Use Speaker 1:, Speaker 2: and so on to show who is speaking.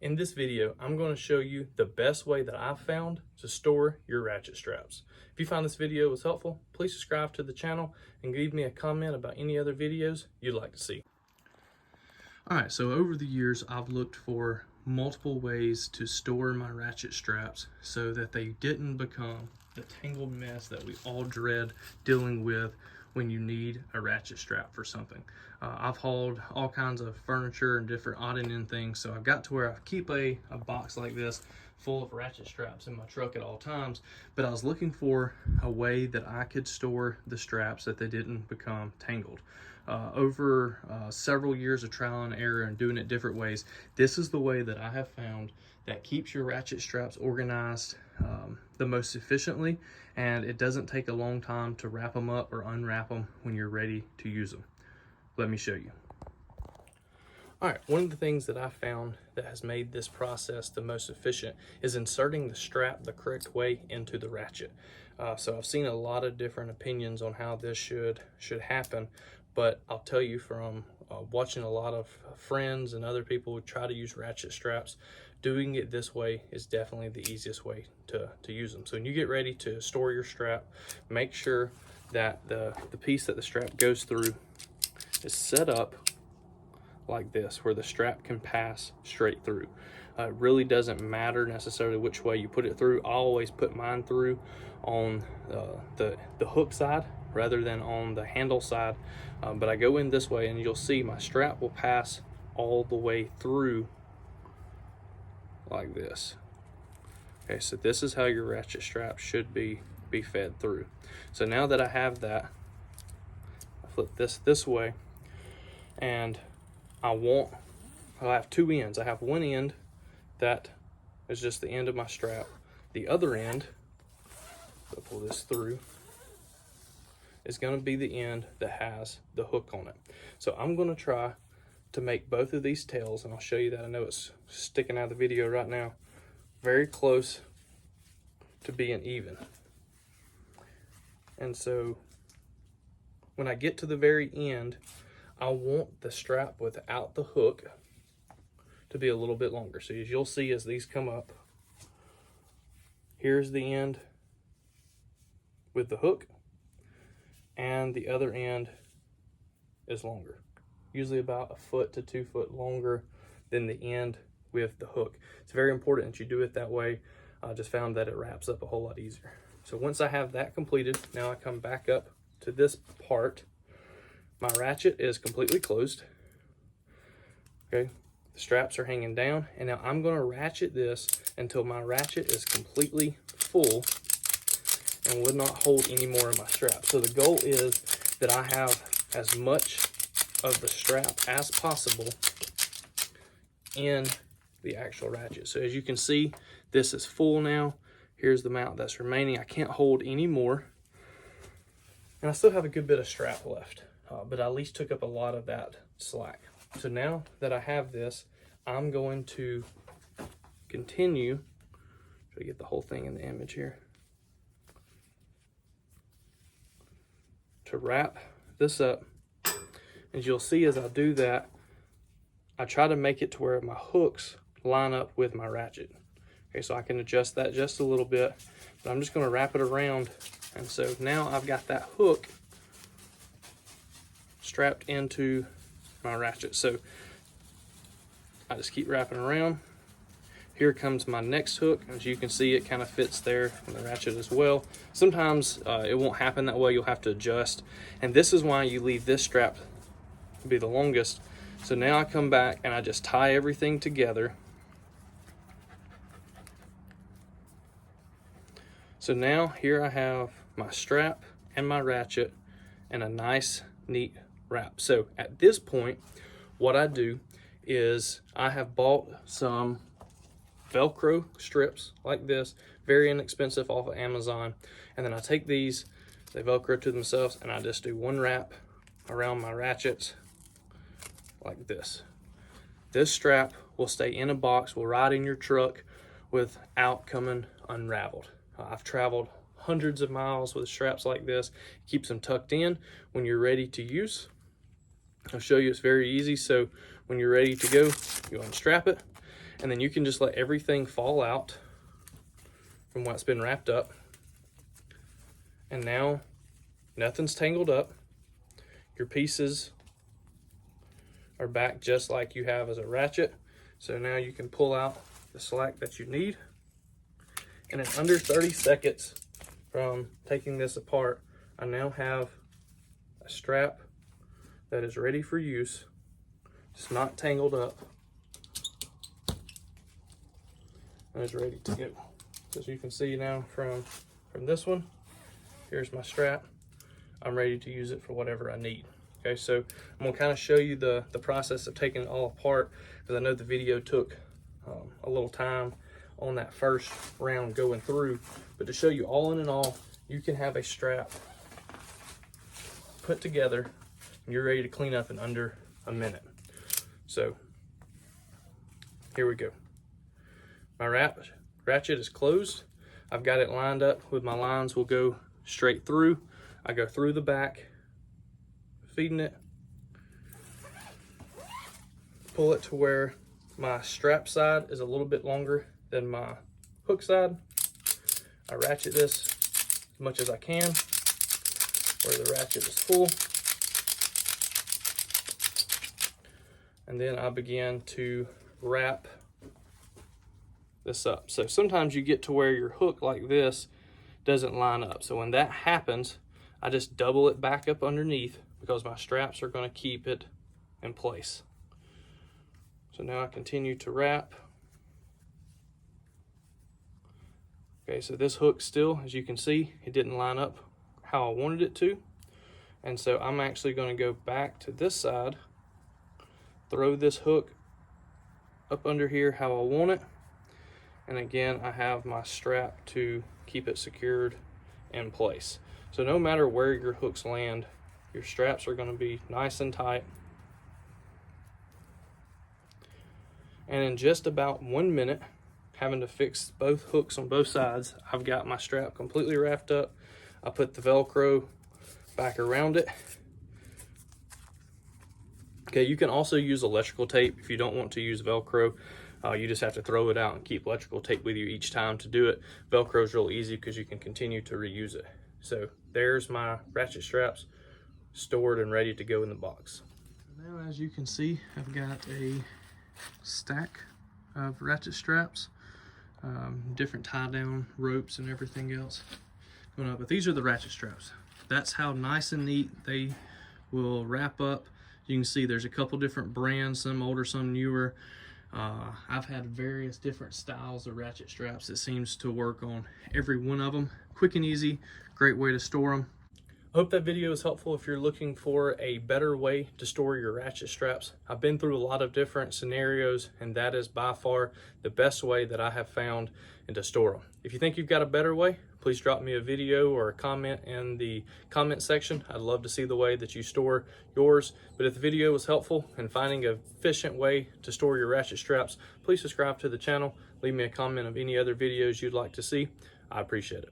Speaker 1: In this video, I'm going to show you the best way that I've found to store your ratchet straps. If you found this video was helpful, please subscribe to the channel and leave me a comment about any other videos you'd like to see. Alright, so over the years, I've looked for multiple ways to store my ratchet straps so that they didn't become the tangled mess that we all dread dealing with when you need a ratchet strap for something. I've hauled all kinds of furniture and different odd and end things, so I've got to where I keep a box like this full of ratchet straps in my truck at all times, but I was looking for a way that I could store the straps that they didn't become tangled. Over several years of trial and error and doing it different ways, this is the way that I have found that keeps your ratchet straps organized the most efficiently, and it doesn't take a long time to wrap them up or unwrap them when you're ready to use them. Let me show you. Alright, one of the things that I found that has made this process the most efficient is inserting the strap the correct way into the ratchet. So I've seen a lot of different opinions on how this should happen, but I'll tell you from watching a lot of friends and other people who try to use ratchet straps, doing it this way is definitely the easiest way to use them. So when you get ready to store your strap, make sure that the piece that the strap goes through is set up like this, where the strap can pass straight through. It really doesn't matter necessarily which way you put it through. I always put mine through on the hook side rather than on the handle side, but I go in this way and you'll see my strap will pass all the way through like this. Okay, so this is how your ratchet strap should be fed through. So now that I have that, I flip this way, and I have two ends. I have one end that is just the end of my strap. The other end, I'll pull this through, is going to be the end that has the hook on it. So I'm going to try to make both of these tails, and I'll show you that. I know it's sticking out of the video right now, very close to being even. And so when I get to the very end, I want the strap without the hook to be a little bit longer. So as you'll see as these come up, here's the end with the hook, and the other end is longer, usually about 1 foot to 2 foot longer than the end with the hook. It's very important that you do it that way. I just found that it wraps up a whole lot easier. So once I have that completed, now I come back up to this part. My ratchet is completely closed. Okay, the straps are hanging down, and now I'm going to ratchet this until my ratchet is completely full and would not hold any more of my strap. So the goal is that I have as much of the strap as possible in the actual ratchet. So as you can see, this is full now. Here's the amount that's remaining. I can't hold any more, and I still have a good bit of strap left, but I at least took up a lot of that slack. So now that I have this, I'm going to continue, try to get the whole thing in the image here, to wrap this up. As you'll see as I do that, I try to make it to where my hooks line up with my ratchet. Okay, so I can adjust that just a little bit, but I'm just going to wrap it around. And so now I've got that hook strapped into my ratchet. So I just keep wrapping around. Here comes my next hook. As you can see, it kind of fits there in the ratchet as well. Sometimes it won't happen that way. You'll have to adjust. And this is why you leave this strap to be the longest. So now I come back and I just tie everything together. So now here I have my strap and my ratchet and a nice neat wrap. So at this point, what I do is I have bought some Velcro strips like this, very inexpensive, off of Amazon, and then I take these, they Velcro to themselves, and I just do one wrap around my ratchets like this. This strap will stay in a box, will ride in your truck without coming unraveled. I've traveled hundreds of miles with straps like this. It keeps them tucked in when you're ready to use. I'll show you, it's very easy. So when you're ready to go, you unstrap it, And then you can just let everything fall out from what's been wrapped up. And now nothing's tangled up. Your pieces are back just like you have as a ratchet. So now you can pull out the slack that you need. And in under 30 seconds from taking this apart, I now have a strap that is ready for use. It's not tangled up and is ready to go. So as you can see now from this one, here's my strap. I'm ready to use it for whatever I need. Okay, so I'm gonna kind of show you the process of taking it all apart, because I know the video took a little time on that first round going through, but to show you all in all, you can have a strap put together and you're ready to clean up in under a minute. So here we go. My ratchet is closed. I've got it lined up with my lines will go straight through. I go through the back, feeding it, pull it to where my strap side is a little bit longer than my hook side. I ratchet this as much as I can where the ratchet is full. And then I begin to wrap this up. So sometimes you get to where your hook like this doesn't line up. So when that happens, I just double it back up underneath because my straps are going to keep it in place. So now I continue to wrap. Okay, so this hook still, as you can see, it didn't line up how I wanted it to. And so I'm actually going to go back to this side, throw this hook up under here how I want it. And again, I have my strap to keep it secured in place. So no matter where your hooks land, your straps are going to be nice and tight. And in just about 1 minute, having to fix both hooks on both sides, I've got my strap completely wrapped up. I put the Velcro back around it. Okay, you can also use electrical tape if you don't want to use Velcro. You just have to throw it out and keep electrical tape with you each time to do it. Velcro is real easy because you can continue to reuse it. So there's my ratchet straps stored and ready to go in the box. Now, as you can see, I've got a stack of ratchet straps, different tie down ropes and everything else going up. But these are the ratchet straps. That's how nice and neat they will wrap up. You can see there's a couple different brands, some older, some newer. I've had various different styles of ratchet straps. It seems to work on every one of them. Quick and easy, great way to store them. I hope that video is helpful if you're looking for a better way to store your ratchet straps. I've been through a lot of different scenarios, and that is by far the best way that I have found and to store them. If you think you've got a better way, please drop me a video or a comment in the comment section. I'd love to see the way that you store yours. But if the video was helpful in finding an efficient way to store your ratchet straps, please subscribe to the channel. Leave me a comment of any other videos you'd like to see. I appreciate it.